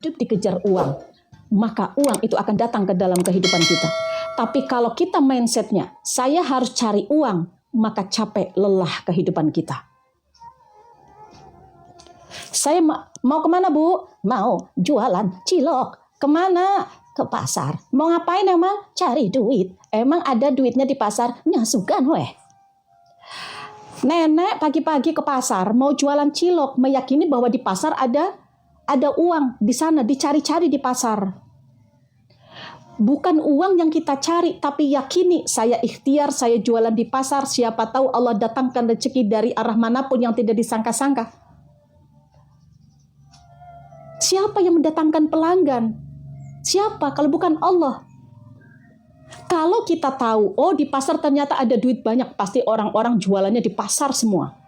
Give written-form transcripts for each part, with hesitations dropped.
hidup dikejar uang, maka uang itu akan datang ke dalam kehidupan kita. Tapi kalau kita mindsetnya, saya harus cari uang, maka capek, lelah kehidupan kita. Saya mau kemana, Bu? Mau jualan cilok. Kemana? Ke pasar. Mau ngapain emang? Cari duit. Emang ada duitnya di pasar? Nyasukan weh. Nenek pagi-pagi ke pasar, mau jualan cilok, meyakini bahwa di pasar ada uang di sana, dicari-cari di pasar. Bukan uang yang kita cari, tapi yakini saya ikhtiar, saya jualan di pasar, siapa tahu Allah datangkan rezeki dari arah manapun yang tidak disangka-sangka. Siapa yang mendatangkan pelanggan? Siapa kalau bukan Allah? Kalau kita tahu, oh di pasar ternyata ada duit banyak, pasti orang-orang jualannya di pasar semua.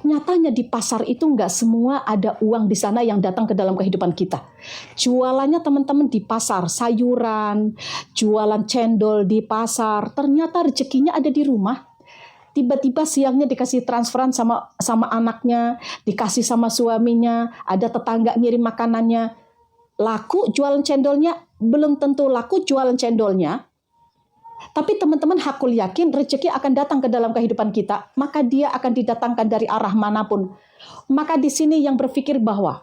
Nyatanya di pasar itu nggak semua ada uang di sana yang datang ke dalam kehidupan kita. Jualannya teman-teman di pasar, sayuran, jualan cendol di pasar, ternyata rezekinya ada di rumah. Tiba-tiba siangnya dikasih transferan sama anaknya, dikasih sama suaminya, ada tetangga ngirim makanannya. Laku jualan cendolnya, belum tentu laku jualan cendolnya. Tapi teman-teman hakul yakin rezeki akan datang ke dalam kehidupan kita, maka dia akan didatangkan dari arah manapun. Maka di sini yang berpikir bahwa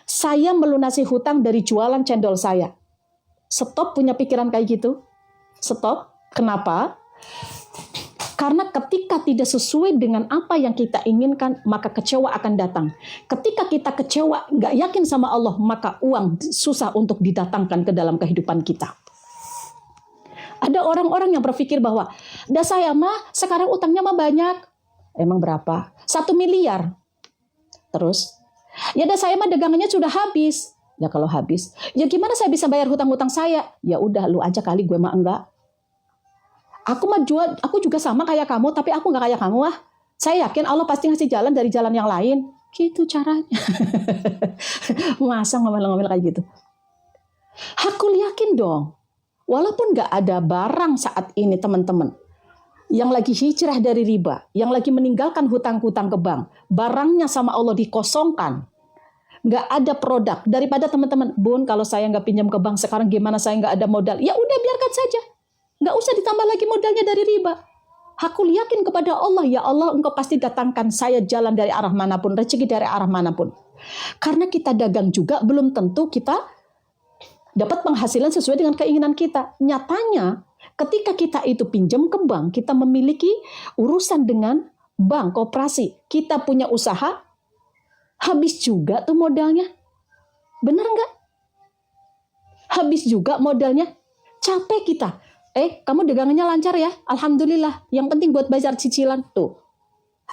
saya melunasi hutang dari jualan cendol saya. Stop punya pikiran kayak gitu. Stop. Kenapa? Karena ketika tidak sesuai dengan apa yang kita inginkan, maka kecewa akan datang. Ketika kita kecewa, nggak yakin sama Allah, maka uang susah untuk didatangkan ke dalam kehidupan kita. Ada orang-orang yang berpikir bahwa, dah saya mah sekarang utangnya mah banyak. Emang berapa? 1 miliar. Terus, ya dah saya mah dagangannya sudah habis. Ya kalau habis, ya gimana saya bisa bayar hutang-hutang saya? Ya udah lu aja kali, gue mah enggak. Aku juga sama kayak kamu, tapi aku enggak kayak kamu ah. Saya yakin Allah pasti ngasih jalan dari jalan yang lain. Gitu caranya. Masa ngomel-ngomel kayak gitu? Hakul yakin dong. Walaupun nggak ada barang saat ini teman-teman, yang lagi hijrah dari riba, yang lagi meninggalkan hutang-hutang ke bank, barangnya sama Allah dikosongkan, nggak ada produk, daripada teman-teman, Bun kalau saya nggak pinjam ke bank sekarang gimana, saya nggak ada modal, ya udah biarkan saja, nggak usah ditambah lagi modalnya dari riba. Hakul yakin kepada Allah, ya Allah engkau pasti datangkan saya jalan dari arah manapun, rezeki dari arah manapun. Karena kita dagang juga belum tentu kita dapat penghasilan sesuai dengan keinginan kita. Nyatanya, ketika kita itu pinjam ke bank, kita memiliki urusan dengan bank, koperasi. Kita punya usaha, habis juga tuh modalnya. Bener nggak? Habis juga modalnya. Capek kita. Kamu dagangannya lancar ya? Alhamdulillah. Yang penting buat bayar cicilan. Tuh.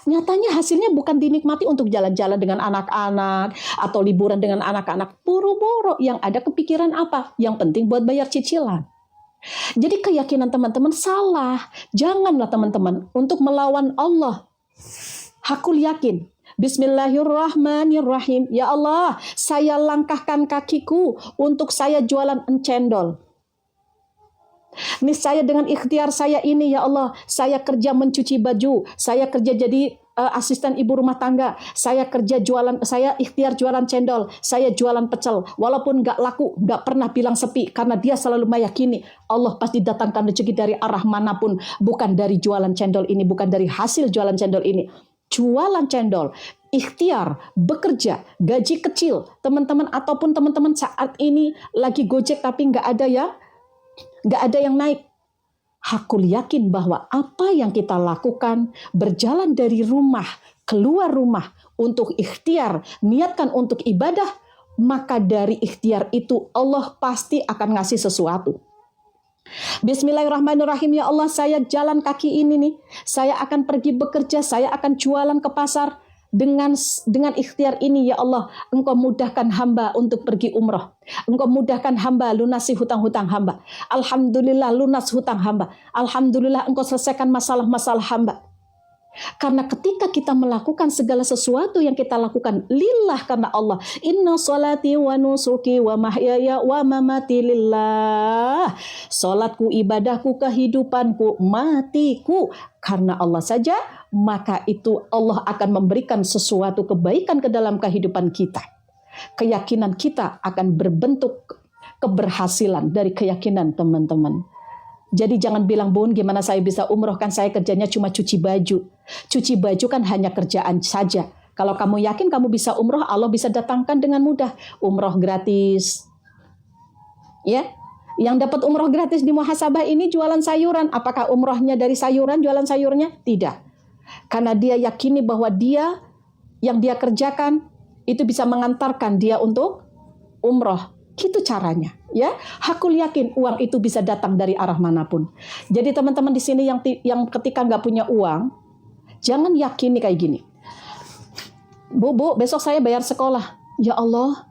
Nyatanya hasilnya bukan dinikmati untuk jalan-jalan dengan anak-anak atau liburan dengan anak-anak. Boro-boro yang ada kepikiran apa? Yang penting buat bayar cicilan. Jadi keyakinan teman-teman salah. Janganlah teman-teman untuk melawan Allah. Hakul yakin. Bismillahirrahmanirrahim. Ya Allah, saya langkahkan kakiku untuk saya jualan encendol. Niscaya dengan ikhtiar saya ini ya Allah, saya kerja mencuci baju, saya kerja jadi asisten ibu rumah tangga, saya kerja jualan, saya ikhtiar jualan cendol, saya jualan pecel, walaupun nggak laku, nggak pernah bilang sepi, karena dia selalu meyakini Allah pasti datangkan rezeki dari arah manapun, bukan dari jualan cendol ini, bukan dari hasil jualan cendol ini. Jualan cendol, ikhtiar, bekerja, gaji kecil, teman-teman ataupun teman-teman saat ini lagi Gojek tapi nggak ada ya. Nggak ada yang naik. Hakul yakin bahwa apa yang kita lakukan, berjalan dari rumah, keluar rumah untuk ikhtiar, niatkan untuk ibadah, maka dari ikhtiar itu Allah pasti akan ngasih sesuatu. Bismillahirrahmanirrahim. Ya Allah, saya jalan kaki ini nih, saya akan pergi bekerja, saya akan jualan ke pasar. Dengan ikhtiar ini ya Allah, engkau mudahkan hamba untuk pergi umroh. Engkau mudahkan hamba lunasi hutang-hutang hamba. Alhamdulillah lunas hutang hamba. Alhamdulillah engkau selesaikan masalah-masalah hamba. Karena ketika kita melakukan segala sesuatu yang kita lakukan lillah karena Allah. Inna sholati wa nusuki wa mahyaya wa mamati lillah. Salatku, ibadahku, kehidupanku, matiku karena Allah saja, maka itu Allah akan memberikan sesuatu kebaikan ke dalam kehidupan kita. keyakinan kita akan berbentuk keberhasilan dari keyakinan teman-teman. Jadi jangan bilang, Bun, gimana saya bisa umroh, kan saya kerjanya cuma cuci baju. Cuci baju kan hanya kerjaan saja. Kalau kamu yakin kamu bisa umroh, Allah bisa datangkan dengan mudah. Umroh gratis. Ya, yang dapat umroh gratis di muhasabah ini jualan sayuran. Apakah umrohnya dari sayuran, jualan sayurnya? Tidak. Karena dia yakini bahwa yang dia kerjakan itu bisa mengantarkan dia untuk umroh. Gitu caranya. Ya, hakul yakin uang itu bisa datang dari arah manapun. Jadi teman-teman di sini yang ketika nggak punya uang, jangan yakini kayak gini. Bu, besok saya bayar sekolah. Ya Allah,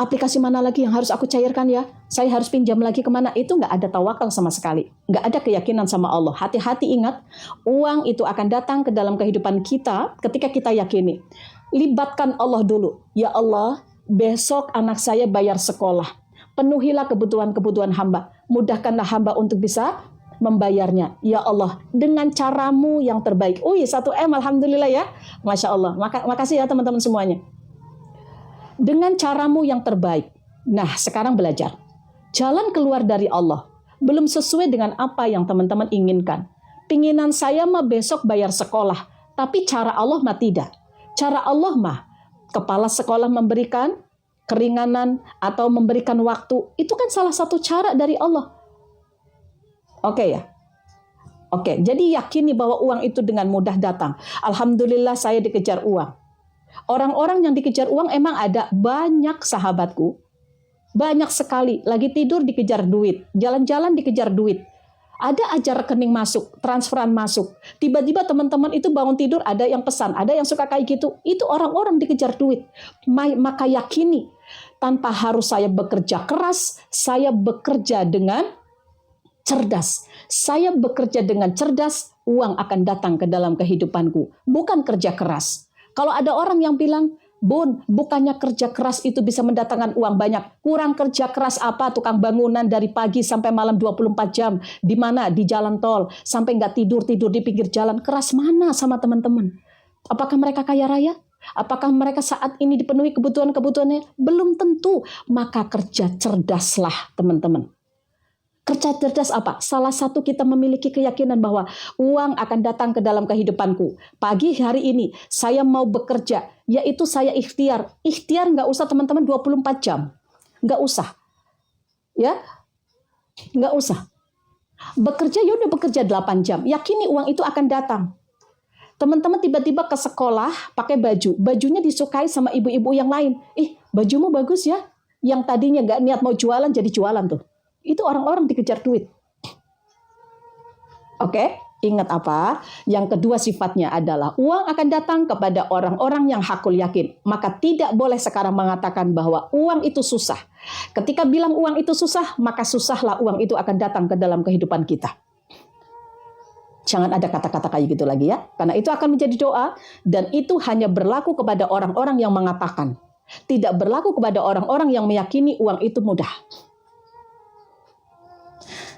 aplikasi mana lagi yang harus aku cairkan ya? Saya harus pinjam lagi kemana? Itu nggak ada tawakal sama sekali. Nggak ada keyakinan sama Allah. Hati-hati, ingat, uang itu akan datang ke dalam kehidupan kita ketika kita yakini. Libatkan Allah dulu. Ya Allah, besok anak saya bayar sekolah. Penuhilah kebutuhan-kebutuhan hamba. Mudahkanlah hamba untuk bisa membayarnya. Ya Allah, dengan caramu yang terbaik. 1M, alhamdulillah ya. Masya Allah. Makasih ya teman-teman semuanya. Dengan caramu yang terbaik. Nah, sekarang belajar. Jalan keluar dari Allah belum sesuai dengan apa yang teman-teman inginkan. Pinginan saya mah besok bayar sekolah, tapi cara Allah mah tidak. Cara Allah mah kepala sekolah memberikan keringanan atau memberikan waktu. Itu kan salah satu cara dari Allah. Oke ya? Oke, jadi yakini bahwa uang itu dengan mudah datang. Alhamdulillah saya dikejar uang. Orang-orang yang dikejar uang emang ada banyak, sahabatku. Banyak sekali. Lagi tidur dikejar duit. Jalan-jalan dikejar duit. Ada aja rekening masuk, transferan masuk. Tiba-tiba teman-teman itu bangun tidur, ada yang pesan, ada yang suka kayak gitu. Itu orang-orang dikejar duit. Maka yakini, tanpa harus saya bekerja keras, saya bekerja dengan cerdas. Saya bekerja dengan cerdas, uang akan datang ke dalam kehidupanku. Bukan kerja keras. Kalau ada orang yang bilang, Bun, bukannya kerja keras itu bisa mendatangkan uang banyak. Kurang kerja keras apa tukang bangunan dari pagi sampai malam 24 jam. Di mana? Di jalan tol. Sampai nggak tidur-tidur di pinggir jalan. Keras mana sama teman-teman? Apakah mereka kaya raya? Apakah mereka saat ini dipenuhi kebutuhan-kebutuhannya? Belum tentu. Maka kerja cerdaslah teman-teman. Kerja cerdas apa? Salah satu kita memiliki keyakinan bahwa uang akan datang ke dalam kehidupanku. Pagi hari ini saya mau bekerja, yaitu saya ikhtiar. Ikhtiar nggak usah teman-teman 24 jam. Nggak usah. Ya, nggak usah. Bekerja ya udah bekerja 8 jam. Yakini uang itu akan datang. Teman-teman tiba-tiba ke sekolah pakai baju. Bajunya disukai sama ibu-ibu yang lain. Bajumu bagus ya. Yang tadinya nggak niat mau jualan jadi jualan tuh. Itu orang-orang dikejar duit. Oke, ingat apa? Yang kedua sifatnya adalah uang akan datang kepada orang-orang yang hakul yakin. Maka tidak boleh sekarang mengatakan bahwa uang itu susah. Ketika bilang uang itu susah, maka susahlah uang itu akan datang ke dalam kehidupan kita. Jangan ada kata-kata kayak gitu lagi ya. Karena itu akan menjadi doa dan itu hanya berlaku kepada orang-orang yang mengatakan. Tidak berlaku kepada orang-orang yang meyakini uang itu mudah.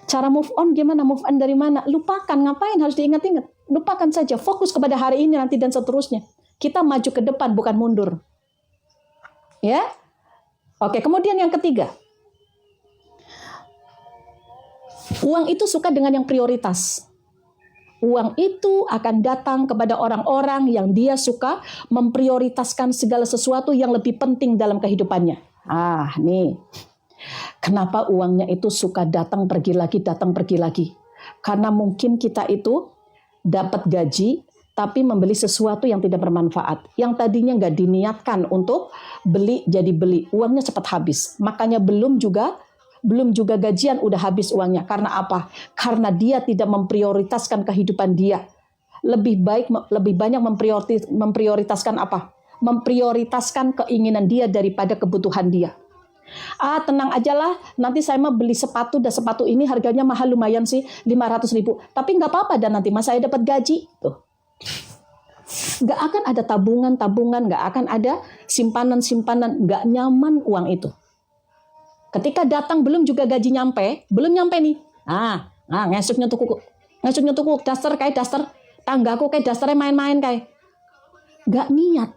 Cara move on gimana? Move on dari mana? Lupakan, ngapain harus diingat-ingat? Lupakan saja, fokus kepada hari ini, nanti dan seterusnya. Kita maju ke depan, bukan mundur. Ya? Oke, kemudian yang ketiga. Uang itu suka dengan yang prioritas. Uang itu akan datang kepada orang-orang yang dia suka memprioritaskan segala sesuatu yang lebih penting dalam kehidupannya. Nih. Kenapa uangnya itu suka datang pergi lagi? Karena mungkin kita itu dapat gaji tapi membeli sesuatu yang tidak bermanfaat. Yang tadinya nggak diniatkan untuk beli jadi beli. Uangnya cepat habis. Makanya belum juga gajian udah habis uangnya. Karena apa? Karena dia tidak memprioritaskan kehidupan dia. Lebih banyak memprioritaskan apa? Memprioritaskan keinginan dia daripada kebutuhan dia. Tenang aja lah, nanti saya mau beli sepatu, dan sepatu ini harganya mahal lumayan sih, 500.000. Tapi nggak apa-apa, dan nanti mas saya dapat gaji. Tuh. Nggak akan ada tabungan, nggak akan ada simpanan, nggak nyaman uang itu. Ketika datang belum juga gaji belum nyampe nih. Ngesuk nyetukuk, daster kayak daster, tanggaku kayak dasternya main-main kayak. Nggak niat.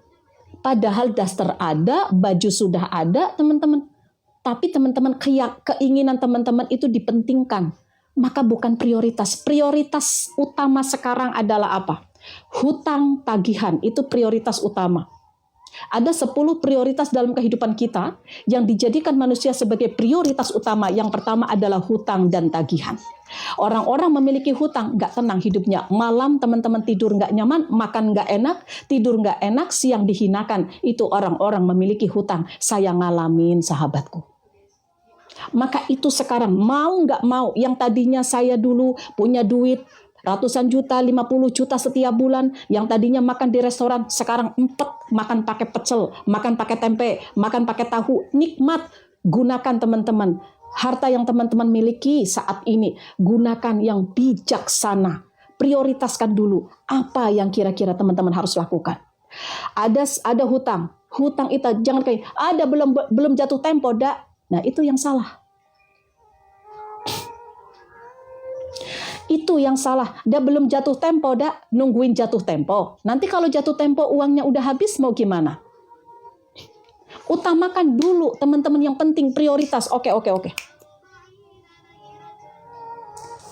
Padahal daster ada, baju sudah ada, teman-teman. Tapi teman-teman, keinginan teman-teman itu dipentingkan. Maka bukan prioritas. Prioritas utama sekarang adalah apa? Hutang tagihan, itu prioritas utama. Ada 10 prioritas dalam kehidupan kita yang dijadikan manusia sebagai prioritas utama. Yang pertama adalah hutang dan tagihan. Orang-orang memiliki hutang, nggak tenang hidupnya. Malam teman-teman tidur nggak nyaman, makan nggak enak, tidur nggak enak, siang dihinakan. Itu orang-orang memiliki hutang. Saya ngalamin, sahabatku. Maka itu sekarang mau nggak mau, yang tadinya saya dulu punya duit ratusan juta, 50 juta setiap bulan, yang tadinya makan di restoran, sekarang empet, makan pakai pecel, makan pakai tempe, makan pakai tahu, nikmat. Gunakan teman-teman. Harta yang teman-teman miliki saat ini, gunakan yang bijaksana. Prioritaskan dulu apa yang kira-kira teman-teman harus lakukan. Ada hutang. Hutang itu jangan kayak ada belum jatuh tempo, dak. Nah, itu yang salah. Itu yang salah. Dia belum jatuh tempo, dak. Nungguin jatuh tempo. Nanti kalau jatuh tempo uangnya udah habis mau gimana? Utamakan dulu teman-teman yang penting, prioritas. Oke.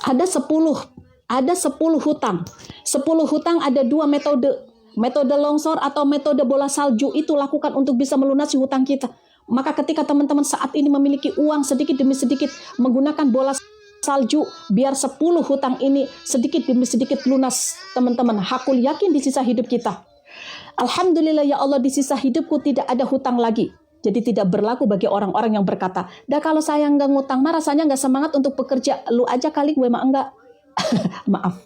Ada 10 hutang. 10 hutang ada 2 metode. Metode longsor atau metode bola salju itu lakukan untuk bisa melunasi hutang kita. Maka ketika teman-teman saat ini memiliki uang sedikit demi sedikit menggunakan bola salju, biar 10 hutang ini sedikit demi sedikit lunas, teman-teman. Hakul yakin di sisa hidup kita. Alhamdulillah ya Allah, di sisa hidupku tidak ada hutang lagi. Jadi tidak berlaku bagi orang-orang yang berkata, dah kalau saya nggak ngutang mah rasanya nggak semangat untuk bekerja. Lu aja kali, gue mah enggak. Maaf.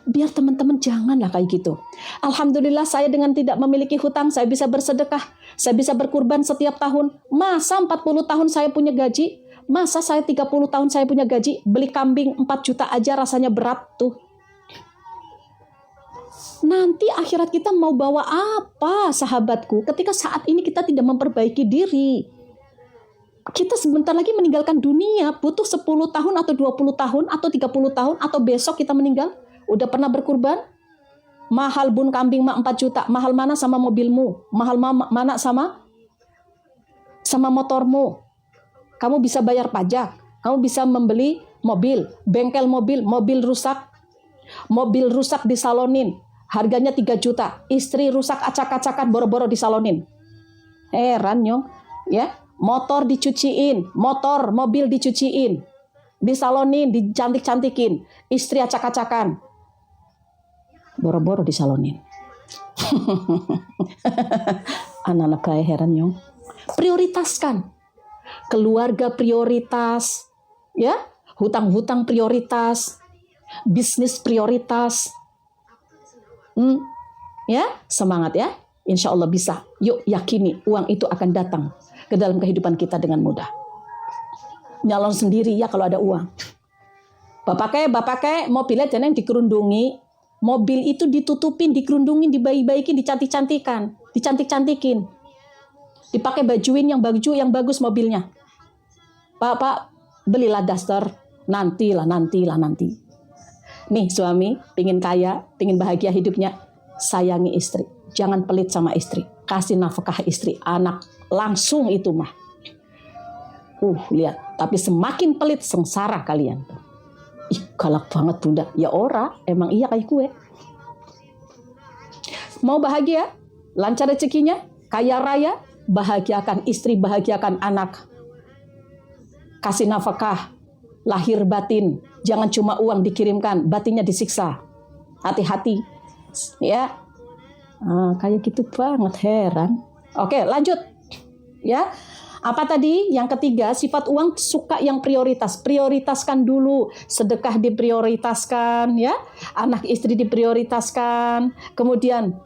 Biar teman-teman janganlah kayak gitu. Alhamdulillah saya dengan tidak memiliki hutang, saya bisa bersedekah, saya bisa berkurban setiap tahun. Masa 40 tahun saya punya gaji? Masa saya 30 tahun saya punya gaji? Beli kambing 4 juta aja rasanya berat tuh. Nanti akhirat kita mau bawa apa, sahabatku? Ketika saat ini kita tidak memperbaiki diri. Kita sebentar lagi meninggalkan dunia, butuh 10 tahun atau 20 tahun atau 30 tahun atau besok kita meninggal. Udah pernah berkurban? Mahal bun kambing mah 4 juta. Mahal mana sama mobilmu? Mahal mana sama motormu? Kamu bisa bayar pajak. Kamu bisa membeli mobil, bengkel mobil rusak. Mobil rusak disalonin. Harganya 3 juta. Istri rusak acak-acakan, boro-boro disalonin. Heran nyong. Ya, motor dicuciin, mobil dicuciin, disalonin, dicantik-cantikin. Istri acak-acakan, boro-boro disalonin. Anak-anak kayak heran nyong. Prioritaskan. Keluarga prioritas. Ya, hutang-hutang prioritas. Bisnis prioritas. Ya, semangat ya. Insya Allah bisa. Yuk yakini uang itu akan datang ke dalam kehidupan kita dengan mudah. Nyalon sendiri ya kalau ada uang. Bapak mobilnya jangan dikerundungi. Mobil itu ditutupin, dikerundungin, dibaik-baikin, dicantik-cantikan, dicantik-cantikin. Dipakai baju yang bagus mobilnya. Pak, belilah daster. Nanti. Nih suami, pingin kaya, pingin bahagia hidupnya, sayangi istri. Jangan pelit sama istri. Kasih nafkah istri, anak. Langsung itu mah. Lihat. Tapi semakin pelit, sengsara kalian. Ih, galak banget bunda. Ya ora, emang iya kayak kue. Mau bahagia, lancar rezekinya, kaya raya, bahagiakan istri, bahagiakan anak. Kasih nafkah, lahir batin. Jangan cuma uang dikirimkan, batinnya disiksa. Hati-hati. Ya. Kayak gitu banget, heran. Oke, lanjut. Ya. Apa tadi? Yang ketiga, sifat uang suka yang prioritas. Prioritaskan dulu. Sedekah diprioritaskan, ya. Anak istri diprioritaskan. Kemudian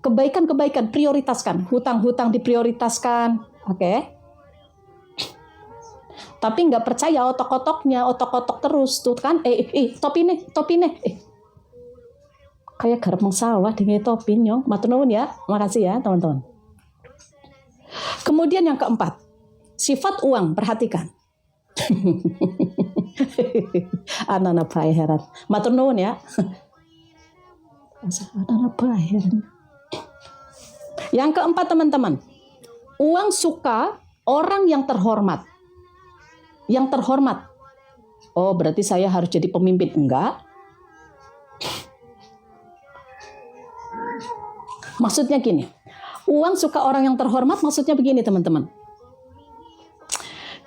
kebaikan-kebaikan prioritaskan. Hutang-hutang diprioritaskan. Oke. Tapi nggak percaya otok-otok terus tuh kan. Topi nih. Kayak garap sawah dengan topi nyong. Matur nuwun ya. Makasih ya teman-teman. Kemudian yang keempat, sifat uang, perhatikan. Anak-anak baik heran. Matur nuwun ya. Anak-anak baik heran. Yang keempat teman-teman, uang suka orang yang terhormat. Yang terhormat. Oh, berarti saya harus jadi pemimpin? Enggak. Maksudnya gini, uang suka orang yang terhormat maksudnya begini teman-teman.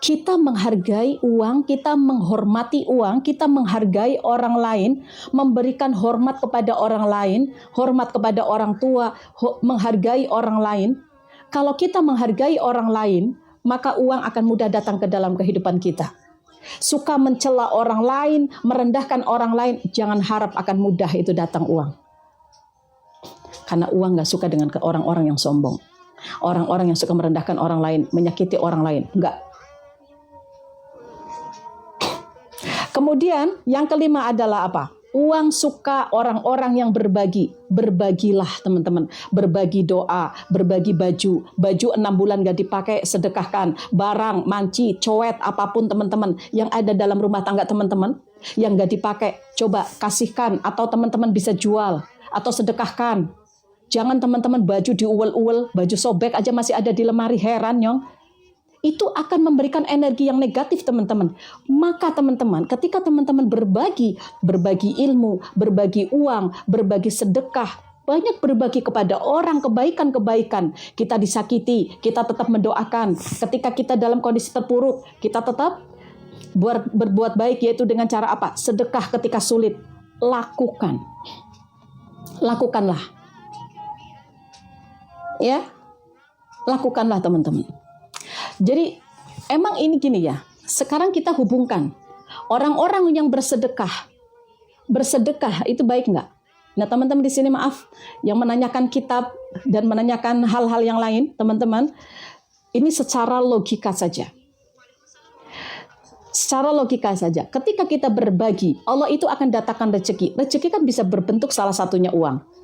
Kita menghargai uang, kita menghormati uang, kita menghargai orang lain, memberikan hormat kepada orang lain, hormat kepada orang tua, menghargai orang lain. Kalau kita menghargai orang lain, maka uang akan mudah datang ke dalam kehidupan kita. Suka mencela orang lain, merendahkan orang lain, jangan harap akan mudah itu datang uang. Karena uang gak suka dengan orang-orang yang sombong. Orang-orang yang suka merendahkan orang lain, menyakiti orang lain. Enggak. Kemudian yang kelima adalah apa? Uang suka orang-orang yang berbagi. Berbagilah teman-teman. Berbagi doa, berbagi baju. Baju 6 bulan gak dipakai, sedekahkan. Barang, manci, coet, apapun teman-teman. Yang ada dalam rumah tangga teman-teman. Yang gak dipakai, coba kasihkan. Atau teman-teman bisa jual. Atau sedekahkan. Jangan teman-teman baju diuwel-uwel. Baju sobek aja masih ada di lemari. Heran nyong. Itu akan memberikan energi yang negatif teman-teman. Maka teman-teman, ketika teman-teman berbagi ilmu, berbagi uang, berbagi sedekah, banyak berbagi kepada orang kebaikan-kebaikan. Kita disakiti, kita tetap mendoakan. Ketika kita dalam kondisi terpuruk, kita tetap berbuat baik, yaitu dengan cara apa? Sedekah ketika sulit. Lakukan. Lakukanlah. Ya. Lakukanlah teman-teman. Jadi emang ini gini ya, sekarang kita hubungkan orang-orang yang bersedekah itu baik nggak? Nah teman-teman di sini maaf, yang menanyakan kitab dan menanyakan hal-hal yang lain, teman-teman, ini secara logika saja. Secara logika saja, ketika kita berbagi, Allah itu akan datangkan rezeki. Rezeki kan bisa berbentuk salah satunya uang.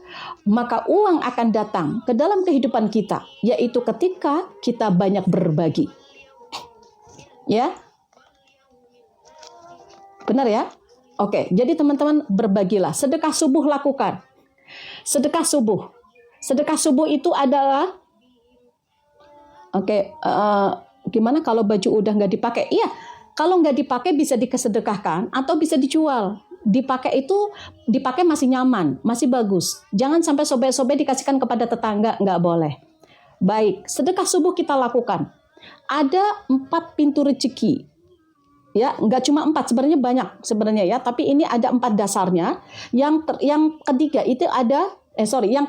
Maka uang akan datang ke dalam kehidupan kita, yaitu ketika kita banyak berbagi. Ya? Benar ya? Oke, jadi teman-teman berbagilah. Sedekah subuh lakukan. Sedekah subuh. Sedekah subuh itu adalah gimana kalau baju udah nggak dipakai? Iya, kalau nggak dipakai bisa dikesedekahkan atau bisa dijual. Dipakai masih nyaman, masih bagus. Jangan sampai sobek-sobek dikasihkan kepada tetangga, nggak boleh. Baik, sedekah subuh kita lakukan. Ada 4 pintu rezeki. Ya, nggak cuma 4, sebenarnya banyak sebenarnya ya, tapi ini ada 4 dasarnya. Yang ketiga itu ada, yang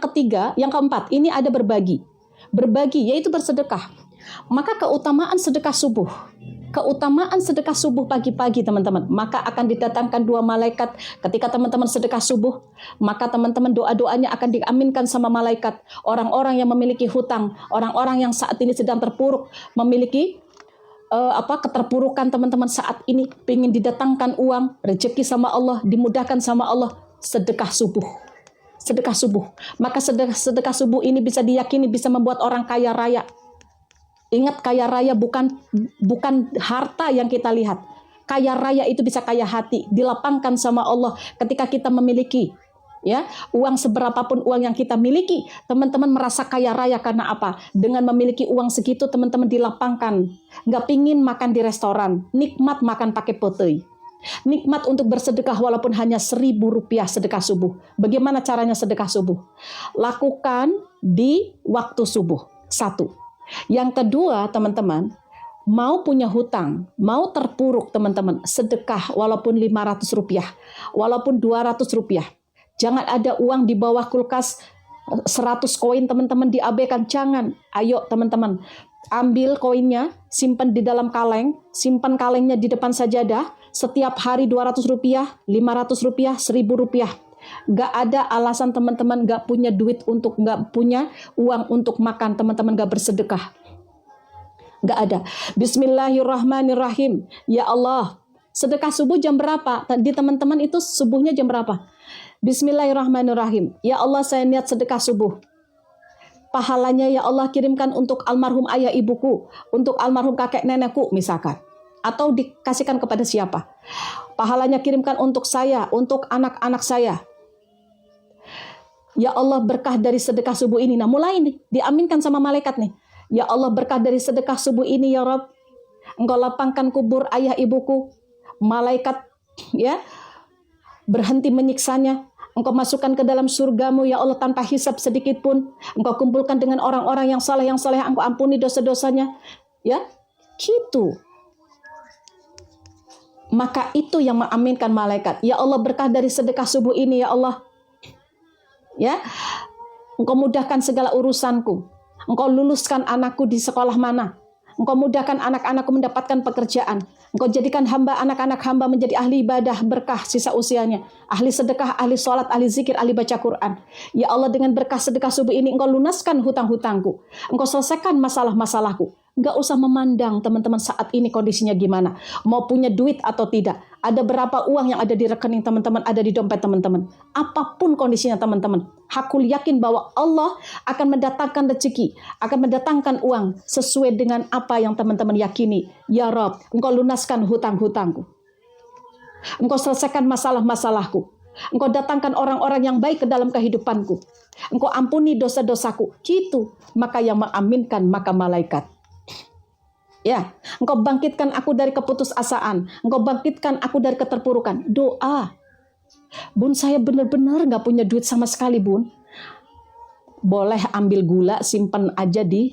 keempat ini ada berbagi. Berbagi yaitu bersedekah. Maka keutamaan sedekah subuh pagi-pagi teman-teman, maka akan didatangkan 2 malaikat. Ketika teman-teman sedekah subuh, maka teman-teman doa-doanya akan diaminkan sama malaikat. Orang-orang yang memiliki hutang, orang-orang yang saat ini sedang terpuruk, memiliki keterpurukan teman-teman saat ini, pengen didatangkan uang, rezeki sama Allah, dimudahkan sama Allah, sedekah subuh. Sedekah subuh. Maka sedekah subuh ini bisa diyakini bisa membuat orang kaya raya. Ingat, kaya raya bukan harta yang kita lihat. Kaya raya itu bisa kaya hati, dilapangkan sama Allah ketika kita memiliki ya uang seberapapun uang yang kita miliki, teman-teman merasa kaya raya karena apa? Dengan memiliki uang segitu teman-teman dilapangkan. Nggak pingin makan di restoran, nikmat makan pakai potoi. Nikmat untuk bersedekah walaupun hanya Rp1.000 sedekah subuh. Bagaimana caranya sedekah subuh? Lakukan di waktu subuh. 1. Yang kedua, teman-teman, mau punya hutang, mau terpuruk teman-teman, sedekah walaupun Rp500, walaupun Rp200. Jangan ada uang di bawah kulkas 100 koin teman-teman diabaikan, jangan. Ayo teman-teman, ambil koinnya, simpan di dalam kaleng, simpan kalengnya di depan sajadah, setiap hari Rp200, Rp500, Rp1.000. Gak ada alasan teman-teman gak punya duit untuk, gak punya uang untuk makan, teman-teman gak bersedekah. Gak ada. Bismillahirrahmanirrahim. Ya Allah, sedekah subuh jam berapa? Di teman-teman itu subuhnya jam berapa? Bismillahirrahmanirrahim. Ya Allah, saya niat sedekah subuh. Pahalanya ya Allah kirimkan untuk almarhum ayah ibuku, untuk almarhum kakek nenekku misalkan. Atau dikasihkan kepada siapa? Pahalanya kirimkan untuk saya, untuk anak-anak saya. Ya Allah, berkah dari sedekah subuh ini. Nah, mulai nih, diaminkan sama malaikat nih. Ya Allah, berkah dari sedekah subuh ini ya Rabb. Engkau lapangkan kubur ayah ibuku. Malaikat ya berhenti menyiksanya. Engkau masukkan ke dalam surgamu ya Allah tanpa hisab sedikit pun. Engkau kumpulkan dengan orang-orang yang saleh, Engkau ampuni dosa-dosanya. Ya, gitu. Maka itu yang mengaminkan malaikat. Ya Allah, berkah dari sedekah subuh ini ya Allah. Ya, Engkau mudahkan segala urusanku. Engkau luluskan anakku di sekolah mana. Engkau mudahkan anak-anakku mendapatkan pekerjaan. Engkau jadikan anak-anak hamba menjadi ahli ibadah berkah sisa usianya. Ahli sedekah, ahli sholat, ahli zikir, ahli baca Quran. Ya Allah, dengan berkah sedekah subuh ini Engkau lunaskan hutang-hutangku. Engkau selesaikan masalah-masalahku. Enggak usah memandang teman-teman saat ini kondisinya gimana. Mau punya duit atau tidak. Ada berapa uang yang ada di rekening teman-teman, ada di dompet teman-teman. Apapun kondisinya teman-teman. Aku yakin bahwa Allah akan mendatangkan rezeki, akan mendatangkan uang sesuai dengan apa yang teman-teman yakini. Ya Rabb, Engkau lunaskan hutang-hutangku. Engkau selesaikan masalah-masalahku. Engkau datangkan orang-orang yang baik ke dalam kehidupanku. Engkau ampuni dosa-dosaku. Gitu. Maka yang mengaminkan maka malaikat. Ya, Engkau bangkitkan aku dari keputusasaan. Engkau bangkitkan aku dari keterpurukan. Doa. Bun, saya benar-benar gak punya duit sama sekali, Bun. Boleh ambil gula, simpan aja di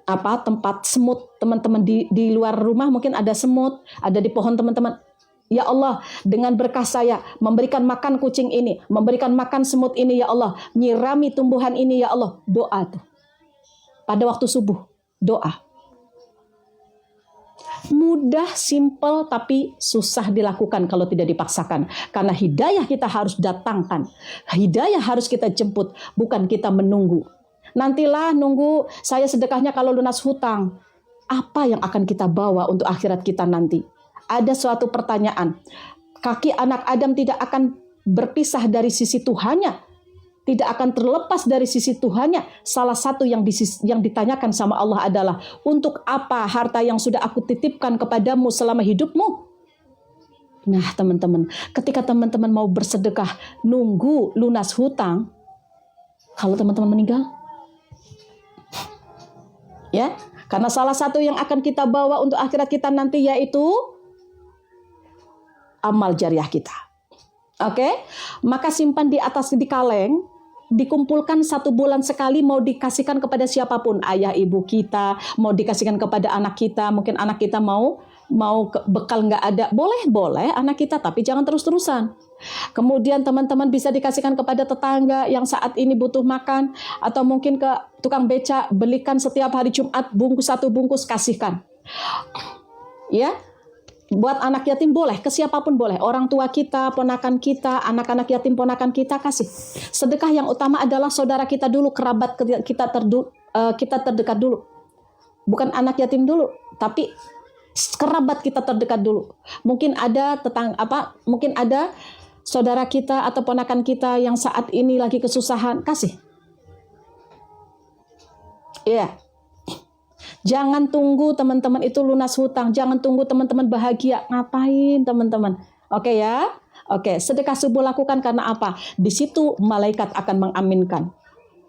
tempat semut. Teman-teman di luar rumah mungkin ada semut, ada di pohon teman-teman. Ya Allah, dengan berkah saya memberikan makan kucing ini, memberikan makan semut ini ya Allah, nyirami tumbuhan ini ya Allah. Doa tuh. Pada waktu subuh, doa. Mudah, simple, tapi susah dilakukan kalau tidak dipaksakan. Karena hidayah kita harus datangkan. Hidayah harus kita jemput, bukan kita menunggu. Nantilah nunggu saya sedekahnya kalau lunas hutang. Apa yang akan kita bawa untuk akhirat kita nanti? Ada suatu pertanyaan. Kaki anak Adam tidak akan berpisah dari sisi Tuhannya. Tidak akan terlepas dari sisi Tuhannya. Salah satu yang ditanyakan sama Allah adalah, untuk apa harta yang sudah aku titipkan kepadamu selama hidupmu? Nah teman-teman, ketika teman-teman mau bersedekah, nunggu lunas hutang, kalau teman-teman meninggal, ya, karena salah satu yang akan kita bawa untuk akhirat kita nanti yaitu amal jariah kita. Oke, maka simpan di atas di kaleng, dikumpulkan 1 bulan sekali, mau dikasihkan kepada siapapun, ayah ibu kita, mau dikasihkan kepada anak kita, mungkin anak kita mau bekal nggak ada, boleh anak kita, tapi jangan terus-terusan. Kemudian teman-teman bisa dikasihkan kepada tetangga yang saat ini butuh makan, atau mungkin ke tukang beca, belikan setiap hari Jumat 1 bungkus, kasihkan. Ya. Buat anak yatim boleh, ke siapapun boleh. Orang tua kita, ponakan kita, anak-anak yatim ponakan kita, kasih. Sedekah yang utama adalah saudara kita dulu, kerabat kita terdekat dulu. Bukan anak yatim dulu, tapi kerabat kita terdekat dulu. Mungkin ada mungkin ada saudara kita atau ponakan kita yang saat ini lagi kesusahan, kasih. Iya. Jangan tunggu teman-teman itu lunas hutang. Jangan tunggu teman-teman bahagia. Ngapain teman-teman? Oke ya? Oke, sedekah subuh lakukan karena apa? Di situ malaikat akan mengaminkan.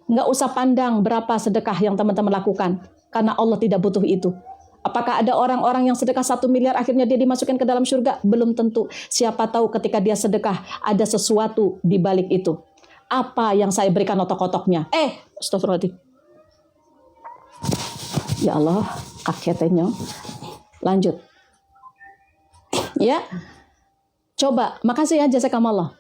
Nggak usah pandang berapa sedekah yang teman-teman lakukan. Karena Allah tidak butuh itu. Apakah ada orang-orang yang sedekah 1 miliar akhirnya dia dimasukkan ke dalam surga? Belum tentu. Siapa tahu ketika dia sedekah ada sesuatu di balik itu. Apa yang saya berikan otok-otoknya? Astagfirullahaladzim. Ya Allah, kakeknya. Lanjut. Ya. Coba, makasih ya jazakallah.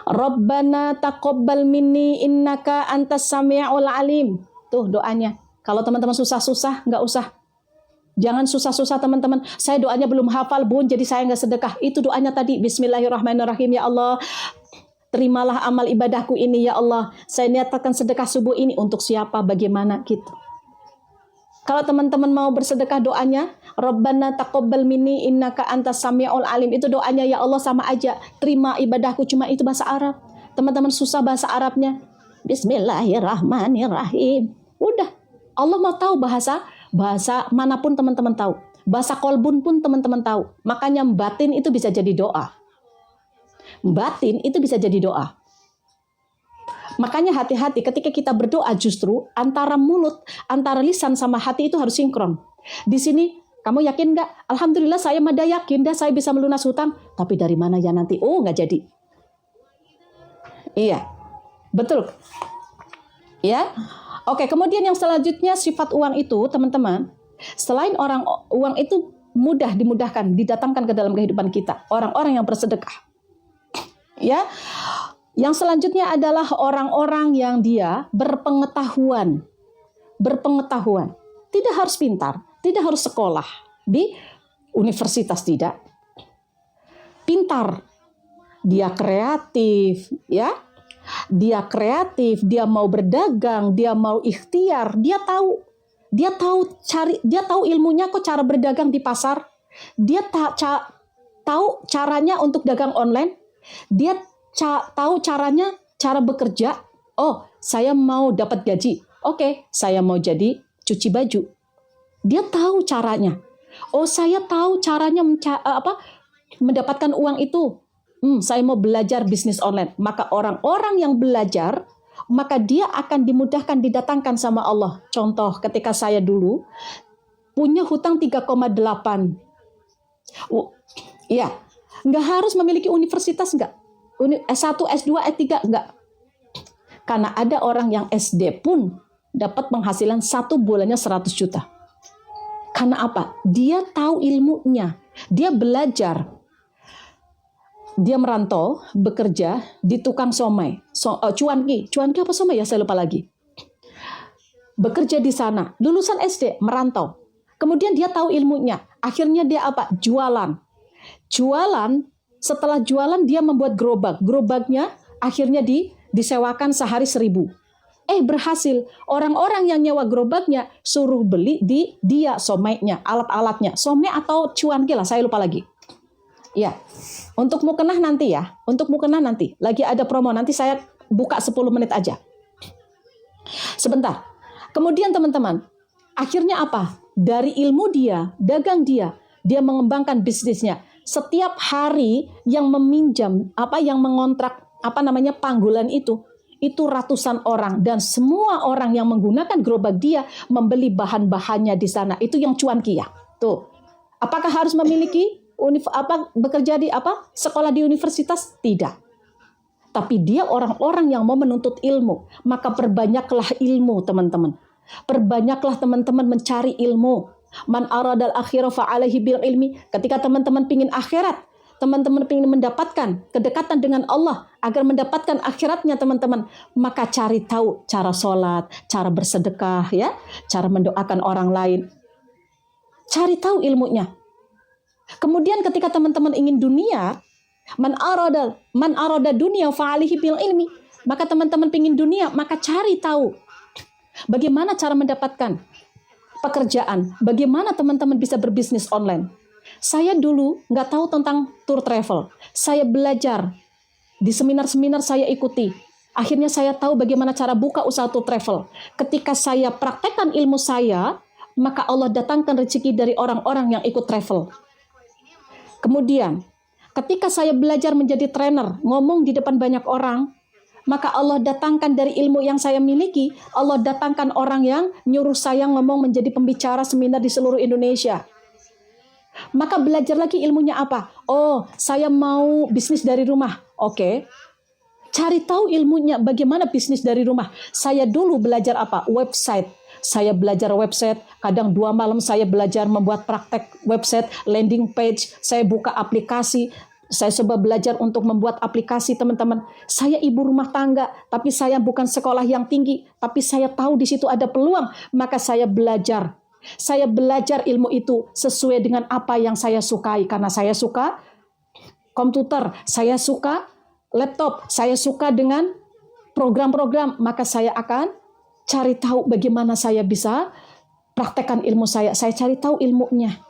Rabbana taqabbal minni innaka antas sami'ul alim. Tuh doanya. Kalau teman-teman susah-susah, nggak usah. Jangan susah-susah teman-teman. Saya doanya belum hafal, Bun, jadi saya nggak sedekah. Itu doanya tadi. Bismillahirrahmanirrahim. Ya Allah, terimalah amal ibadahku ini ya Allah. Saya niatkan sedekah subuh ini untuk siapa, bagaimana gitu. Kalau teman-teman mau bersedekah doanya, Rabbana taqabbal minni innaka antas sami'ul alim. Itu doanya ya Allah sama aja. Terima ibadahku, cuma itu bahasa Arab. Teman-teman susah bahasa Arabnya. Bismillahirrahmanirrahim. Udah. Allah mau tahu bahasa manapun teman-teman tahu. Bahasa kolbun pun teman-teman tahu. Makanya batin itu bisa jadi doa. Batin itu bisa jadi doa. Makanya hati-hati ketika kita berdoa, justru antara mulut, antara lisan sama hati itu harus sinkron. Di sini kamu yakin nggak? Alhamdulillah saya mada yakin dah saya bisa melunas hutang. Tapi dari mana ya nanti? Oh, nggak jadi. Iya, betul. Ya, oke. Kemudian yang selanjutnya sifat uang itu, teman-teman. Selain uang itu mudah dimudahkan, didatangkan ke dalam kehidupan kita. Orang-orang yang bersedekah. Ya. Yang selanjutnya adalah orang-orang yang dia berpengetahuan. Berpengetahuan. Tidak harus pintar, tidak harus sekolah di universitas, tidak. Pintar. Dia kreatif, ya. Dia kreatif, dia mau berdagang, dia mau ikhtiar, dia tahu ilmunya kok cara berdagang di pasar. Dia tahu caranya untuk dagang online. Dia tahu cara bekerja. Oh, saya mau dapat gaji. Oke, saya mau jadi cuci baju. Dia tahu caranya. Oh, saya tahu caranya mendapatkan uang itu. Saya mau belajar bisnis online. Maka orang-orang yang belajar, maka dia akan dimudahkan didatangkan sama Allah. Contoh, ketika saya dulu punya hutang 3,8. Iya, nggak harus memiliki universitas, nggak. S1, S2, S3, enggak. Karena ada orang yang SD pun dapat penghasilan 1 bulannya 100 juta. Karena apa? Dia tahu ilmunya. Dia belajar. Dia merantau, bekerja di tukang somai. Cuanki apa somai ya? Saya lupa lagi. Bekerja di sana. Lulusan SD, merantau. Kemudian dia tahu ilmunya. Akhirnya dia apa? Jualan. Setelah jualan dia membuat gerobak. Gerobaknya akhirnya disewakan sehari 1.000. Berhasil. Orang-orang yang nyewa gerobaknya suruh beli di dia somainya, alat-alatnya. Somai atau cuanki lah, saya lupa lagi. Ya. Untuk mukena nanti ya. Lagi ada promo, nanti saya buka 10 menit aja. Sebentar. Kemudian teman-teman, akhirnya apa? Dari ilmu dia, dagang dia mengembangkan bisnisnya. Setiap hari yang meminjam, yang mengontrak, panggulan itu ratusan orang. Dan semua orang yang menggunakan gerobak dia membeli bahan-bahannya di sana. Itu yang cuanki ya. Tuh. Apakah harus memiliki bekerja di sekolah di universitas? Tidak. Tapi dia orang-orang yang mau menuntut ilmu. Maka perbanyaklah ilmu, teman-teman. Perbanyaklah teman-teman mencari ilmu. Man aradal akhirah fa'alaihi bil ilmi. Ketika teman-teman pingin akhirat, teman-teman pingin mendapatkan kedekatan dengan Allah, agar mendapatkan akhiratnya teman-teman, maka cari tahu cara sholat, cara bersedekah, ya, cara mendoakan orang lain. Cari tahu ilmunya. Kemudian ketika teman-teman ingin dunia, man arada dunia fa'alihi bil ilmi, maka teman-teman ingin dunia, maka cari tahu bagaimana cara mendapatkan pekerjaan, bagaimana teman-teman bisa berbisnis online. Saya dulu nggak tahu tentang tour travel. Saya belajar di seminar-seminar, saya ikuti. Akhirnya saya tahu bagaimana cara buka usaha tour travel. Ketika saya praktekkan ilmu saya, maka Allah datangkan rezeki dari orang-orang yang ikut travel. Kemudian, ketika saya belajar menjadi trainer, ngomong di depan banyak orang, maka Allah datangkan dari ilmu yang saya miliki, Allah datangkan orang yang nyuruh saya ngomong menjadi pembicara seminar di seluruh Indonesia. Maka belajar lagi ilmunya apa? Oh, saya mau bisnis dari rumah. Oke. Cari tahu ilmunya bagaimana bisnis dari rumah. Saya dulu belajar apa? Website. Saya belajar website, kadang 2 malam saya belajar membuat praktek website, landing page, saya buka aplikasi, saya coba belajar untuk membuat aplikasi teman-teman. Saya ibu rumah tangga, tapi saya bukan sekolah yang tinggi, tapi saya tahu di situ ada peluang, maka saya belajar. Saya belajar ilmu itu sesuai dengan apa yang saya sukai, karena saya suka komputer, saya suka laptop, saya suka dengan program-program, maka saya akan cari tahu bagaimana saya bisa praktekkan ilmu saya. Saya cari tahu ilmunya.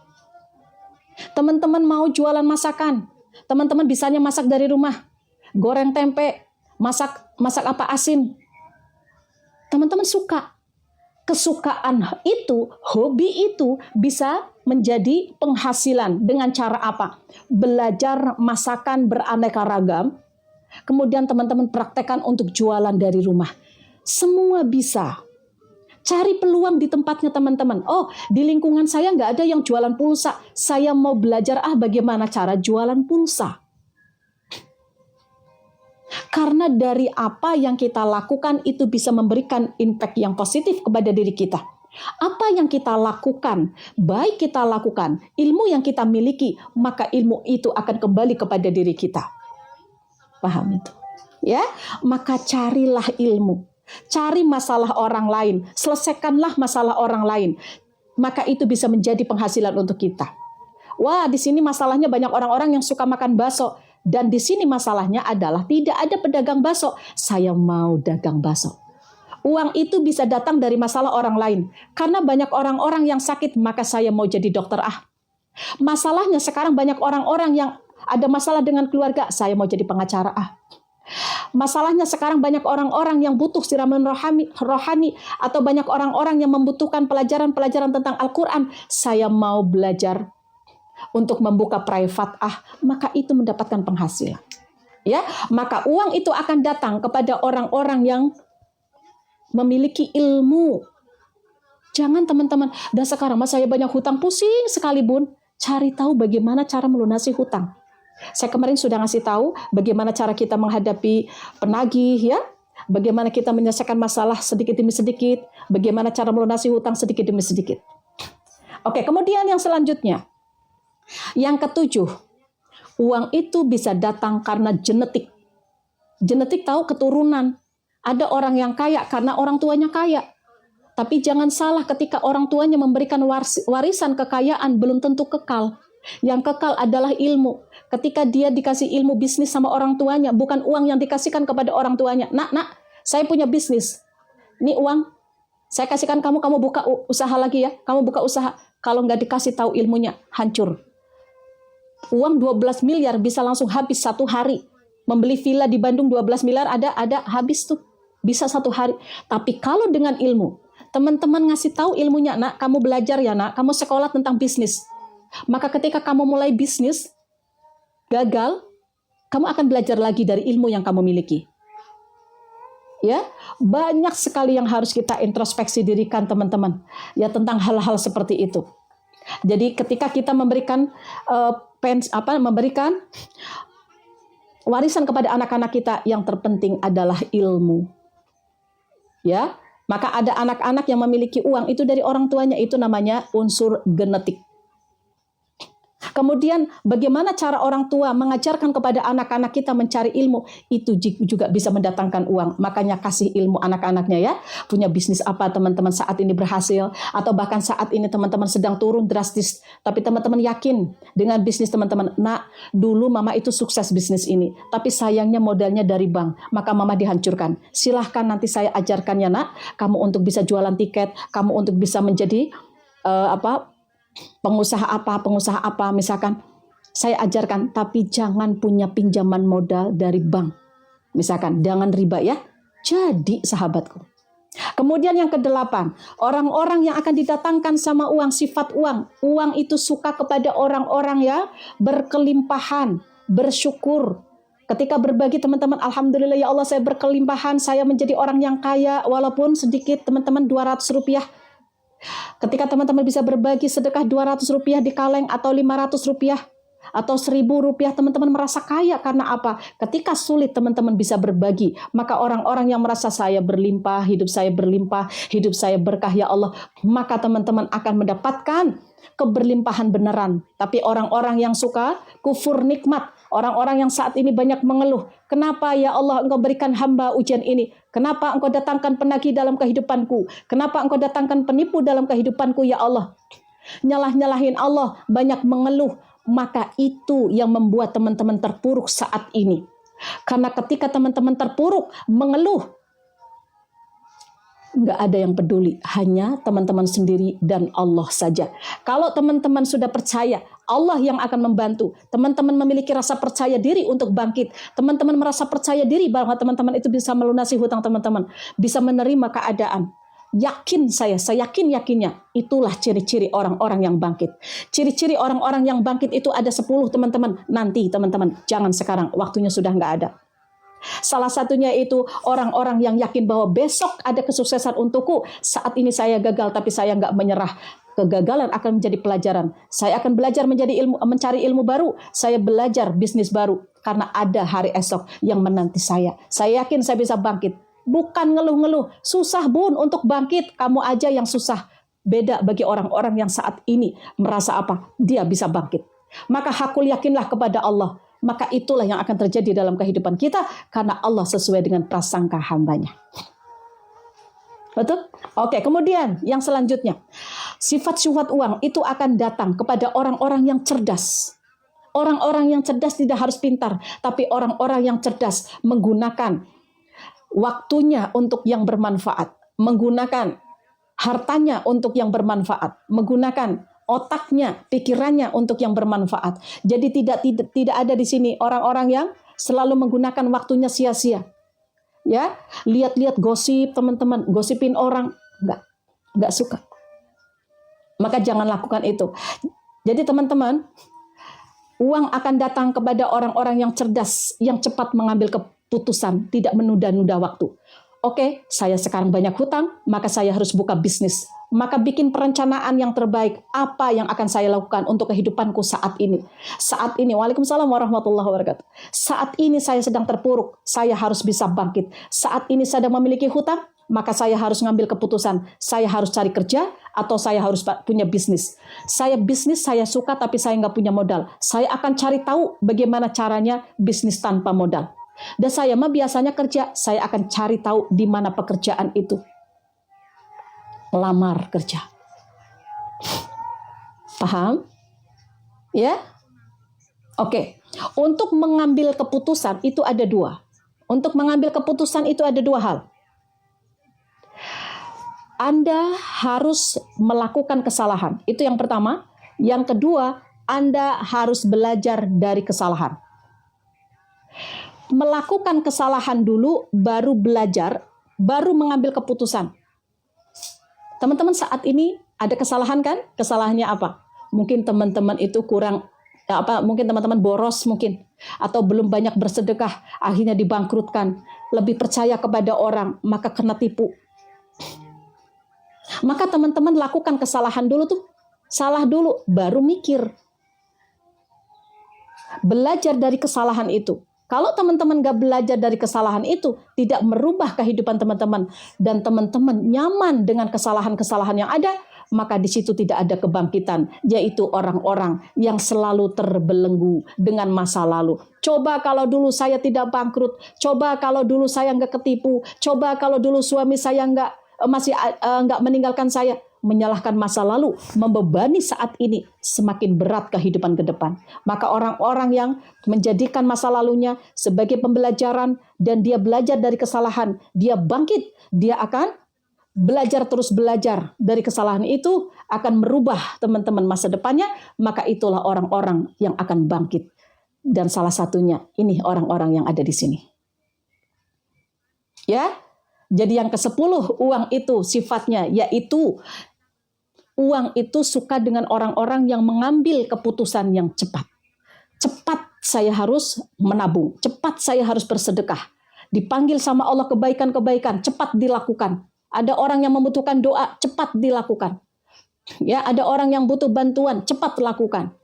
Teman-teman mau jualan masakan. Teman-teman bisanya masak dari rumah. Goreng tempe, masak apa asin. Teman-teman suka. Kesukaan itu, hobi itu bisa menjadi penghasilan dengan cara apa? Belajar masakan beraneka ragam, kemudian teman-teman praktekkan untuk jualan dari rumah. Semua bisa. Cari peluang di tempatnya teman-teman. Oh, di lingkungan saya nggak ada yang jualan pulsa. Saya mau belajar bagaimana cara jualan pulsa. Karena dari apa yang kita lakukan itu bisa memberikan impact yang positif kepada diri kita. Apa yang kita lakukan, baik kita lakukan, ilmu yang kita miliki, maka ilmu itu akan kembali kepada diri kita. Paham itu? Ya, maka carilah ilmu. Cari masalah orang lain, selesaikanlah masalah orang lain. Maka itu bisa menjadi penghasilan untuk kita. Wah, di sini masalahnya banyak orang-orang yang suka makan bakso. Dan di sini masalahnya adalah tidak ada pedagang bakso. Saya mau dagang bakso. Uang itu bisa datang dari masalah orang lain. Karena banyak orang-orang yang sakit, maka saya mau jadi dokter Masalahnya sekarang banyak orang-orang yang ada masalah dengan keluarga, saya mau jadi pengacara Masalahnya sekarang banyak orang-orang yang butuh siraman rohani atau banyak orang-orang yang membutuhkan pelajaran-pelajaran tentang Al-Quran. Saya mau belajar untuk membuka private maka itu mendapatkan penghasilan. Ya, maka uang itu akan datang kepada orang-orang yang memiliki ilmu. Jangan teman-teman, dan sekarang saya banyak hutang, pusing sekali bun. Cari tahu bagaimana cara melunasi hutang. Saya kemarin sudah ngasih tahu bagaimana cara kita menghadapi penagih, ya. Bagaimana kita menyelesaikan masalah sedikit demi sedikit. Bagaimana cara melunasi hutang sedikit demi sedikit. Oke, kemudian yang selanjutnya. Yang ketujuh, uang itu bisa datang karena genetik. Genetik tahu keturunan. Ada orang yang kaya karena orang tuanya kaya. Tapi jangan salah, ketika orang tuanya memberikan warisan kekayaan belum tentu kekal. Yang kekal adalah ilmu. Ketika dia dikasih ilmu bisnis sama orang tuanya, bukan uang yang dikasihkan kepada orang tuanya. Nak, saya punya bisnis. Ini uang, saya kasihkan kamu buka usaha lagi ya. Kamu buka usaha. Kalau nggak dikasih tahu ilmunya, hancur. Uang 12 miliar bisa langsung habis satu hari. Membeli villa di Bandung 12 miliar ada habis tuh. Bisa satu hari. Tapi kalau dengan ilmu, teman-teman ngasih tahu ilmunya, nak, kamu belajar ya nak, kamu sekolah tentang bisnis. Maka ketika kamu mulai bisnis, gagal, kamu akan belajar lagi dari ilmu yang kamu miliki. Ya, banyak sekali yang harus kita introspeksi dirikan teman-teman. Ya, tentang hal-hal seperti itu. Jadi ketika kita memberikan memberikan warisan kepada anak-anak kita, yang terpenting adalah ilmu. Ya, maka ada anak-anak yang memiliki uang itu dari orang tuanya, itu namanya unsur genetik. Kemudian bagaimana cara orang tua mengajarkan kepada anak-anak kita mencari ilmu, itu juga bisa mendatangkan uang. Makanya kasih ilmu anak-anaknya ya. Punya bisnis apa teman-teman saat ini berhasil, atau bahkan saat ini teman-teman sedang turun drastis, tapi teman-teman yakin dengan bisnis teman-teman. Nak, dulu mama itu sukses bisnis ini, tapi sayangnya modalnya dari bank, maka mama dihancurkan. Silahkan nanti saya ajarkan ya nak, kamu untuk bisa jualan tiket, kamu untuk bisa menjadi pengusaha apa, misalkan saya ajarkan, tapi jangan punya pinjaman modal dari bank. Misalkan, jangan riba ya. Jadi sahabatku. Kemudian yang ke-8, orang-orang yang akan didatangkan sama uang, sifat uang. Uang itu suka kepada orang-orang ya berkelimpahan, bersyukur. Ketika berbagi teman-teman, alhamdulillah ya Allah saya berkelimpahan, saya menjadi orang yang kaya, walaupun sedikit teman-teman 200 rupiah. Ketika teman-teman bisa berbagi sedekah 200 rupiah di kaleng atau 500 rupiah atau 1000 rupiah, teman-teman merasa kaya. Karena apa? Ketika sulit teman-teman bisa berbagi, maka orang-orang yang merasa saya berlimpah, hidup saya berkah ya Allah, maka teman-teman akan mendapatkan keberlimpahan beneran. Tapi orang-orang yang suka kufur nikmat, orang-orang yang saat ini banyak mengeluh, kenapa ya Allah engkau berikan hamba ujian ini? Kenapa engkau datangkan penagih dalam kehidupanku? Kenapa engkau datangkan penipu dalam kehidupanku ya Allah? Nyalah-nyalahin Allah, banyak mengeluh. Maka itu yang membuat teman-teman terpuruk saat ini. Karena ketika teman-teman terpuruk, mengeluh, nggak ada yang peduli, hanya teman-teman sendiri dan Allah saja. Kalau teman-teman sudah percaya, Allah yang akan membantu. Teman-teman memiliki rasa percaya diri untuk bangkit. Teman-teman merasa percaya diri bahwa teman-teman itu bisa melunasi hutang teman-teman, bisa menerima keadaan. Yakin saya yakin-yakinnya. Itulah ciri-ciri orang-orang yang bangkit. Ciri-ciri orang-orang yang bangkit itu ada 10 teman-teman. Nanti teman-teman, jangan sekarang, waktunya sudah nggak ada. Salah satunya itu orang-orang yang yakin bahwa besok ada kesuksesan untukku. Saat ini saya gagal tapi saya nggak menyerah. Kegagalan akan menjadi pelajaran. Saya akan belajar mencari ilmu baru. Saya belajar bisnis baru karena ada hari esok yang menanti saya. Saya yakin saya bisa bangkit. Bukan ngeluh-ngeluh, susah bun untuk bangkit, kamu aja yang susah. Beda bagi orang-orang yang saat ini merasa apa? Dia bisa bangkit. Maka hakul yakinlah kepada Allah. Maka itulah yang akan terjadi dalam kehidupan kita karena Allah sesuai dengan prasangka hambanya. Betul? Oke, kemudian yang selanjutnya. Sifat-sifat uang itu akan datang kepada orang-orang yang cerdas. Orang-orang yang cerdas tidak harus pintar, tapi orang-orang yang cerdas menggunakan waktunya untuk yang bermanfaat, menggunakan hartanya untuk yang bermanfaat, menggunakan otaknya, pikirannya untuk yang bermanfaat. Jadi tidak ada di sini orang-orang yang selalu menggunakan waktunya sia-sia. Ya, lihat-lihat gosip teman-teman, gosipin orang, enggak suka. Maka jangan lakukan itu. Jadi teman-teman, uang akan datang kepada orang-orang yang cerdas, yang cepat mengambil keputusan, tidak menunda-nunda waktu. Oke, saya sekarang banyak hutang, maka saya harus buka bisnis. Maka bikin perencanaan yang terbaik. Apa yang akan saya lakukan untuk kehidupanku saat ini? Saat ini, waalaikumsalam warahmatullahi wabarakatuh. Saat ini saya sedang terpuruk, saya harus bisa bangkit. Saat ini saya sedang memiliki hutang, maka saya harus ngambil keputusan. Saya harus cari kerja atau saya harus punya bisnis. Bisnis saya suka tapi saya nggak punya modal. Saya akan cari tahu bagaimana caranya bisnis tanpa modal. Dan saya mah biasanya kerja, saya akan cari tahu di mana pekerjaan itu. Lamar kerja. Paham? Ya? Oke. Untuk mengambil keputusan itu ada 2. Untuk mengambil keputusan itu ada 2 hal. Anda harus melakukan kesalahan. Itu yang pertama. Yang kedua, Anda harus belajar dari kesalahan. Melakukan kesalahan dulu, baru belajar, baru mengambil keputusan. Teman-teman saat ini ada kesalahan kan? Kesalahannya apa? Mungkin teman-teman itu kurang, mungkin teman-teman boros mungkin. Atau belum banyak bersedekah, akhirnya dibangkrutkan. Lebih percaya kepada orang, maka kena tipu. Maka teman-teman lakukan kesalahan dulu tuh. Salah dulu, baru mikir. Belajar dari kesalahan itu. Kalau teman-teman gak belajar dari kesalahan itu, tidak merubah kehidupan teman-teman, dan teman-teman nyaman dengan kesalahan-kesalahan yang ada, maka di situ tidak ada kebangkitan, yaitu orang-orang yang selalu terbelenggu dengan masa lalu. Coba kalau dulu saya tidak bangkrut, coba kalau dulu saya nggak ketipu, coba kalau dulu suami saya nggak meninggalkan saya. Menyalahkan masa lalu, membebani saat ini, semakin berat kehidupan ke depan. Maka orang-orang yang menjadikan masa lalunya sebagai pembelajaran dan dia belajar dari kesalahan, dia bangkit, dia akan terus belajar dari kesalahan itu, akan merubah teman-teman masa depannya, maka itulah orang-orang yang akan bangkit. Dan salah satunya ini orang-orang yang ada di sini. Ya, jadi yang ke-10 uang itu sifatnya yaitu uang itu suka dengan orang-orang yang mengambil keputusan yang cepat. Cepat saya harus menabung, cepat saya harus bersedekah. Dipanggil sama Allah kebaikan-kebaikan, cepat dilakukan. Ada orang yang membutuhkan doa, cepat dilakukan. Ya, ada orang yang butuh bantuan, cepat lakukan.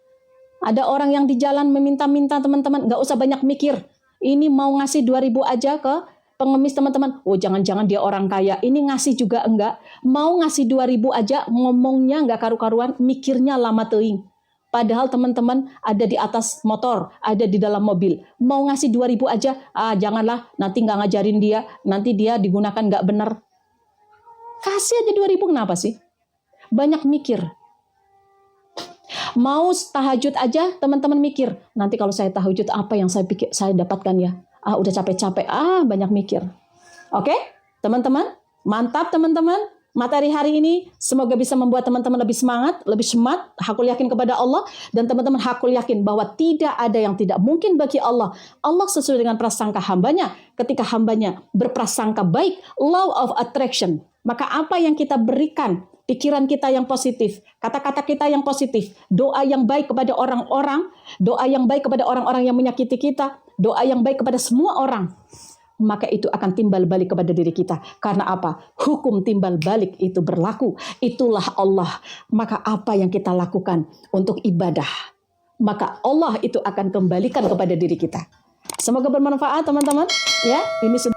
Ada orang yang di jalan meminta-minta teman-teman, nggak usah banyak mikir. Ini mau ngasih 2.000 aja ke pengemis teman-teman, oh jangan-jangan dia orang kaya, ini ngasih juga enggak, mau ngasih 2.000 aja, ngomongnya enggak karu-karuan, mikirnya lama teuing. Padahal teman-teman ada di atas motor, ada di dalam mobil, mau ngasih 2.000 aja, janganlah, nanti enggak ngajarin dia, nanti dia digunakan enggak benar. Kasih aja 2.000, kenapa sih? Banyak mikir. Mau tahajud aja, teman-teman mikir, nanti kalau saya tahajud apa yang saya dapatkan ya? Udah capek-capek, banyak mikir. Oke, teman-teman, mantap teman-teman. Materi hari ini semoga bisa membuat teman-teman lebih semangat, lebih semangat, hakul yakin kepada Allah, dan teman-teman hakul yakin bahwa tidak ada yang tidak mungkin bagi Allah. Allah sesuai dengan prasangka hambanya. Ketika hambanya berprasangka baik, law of attraction, Maka apa yang kita berikan, pikiran kita yang positif, kata-kata kita yang positif, doa yang baik kepada orang-orang, doa yang baik kepada orang-orang yang menyakiti kita, doa yang baik kepada semua orang, maka itu akan timbal balik kepada diri kita. Karena apa? Hukum timbal balik itu berlaku. Itulah Allah. Maka apa yang kita lakukan untuk ibadah, maka Allah itu akan kembalikan kepada diri kita. Semoga bermanfaat teman-teman. Ya, ini sudah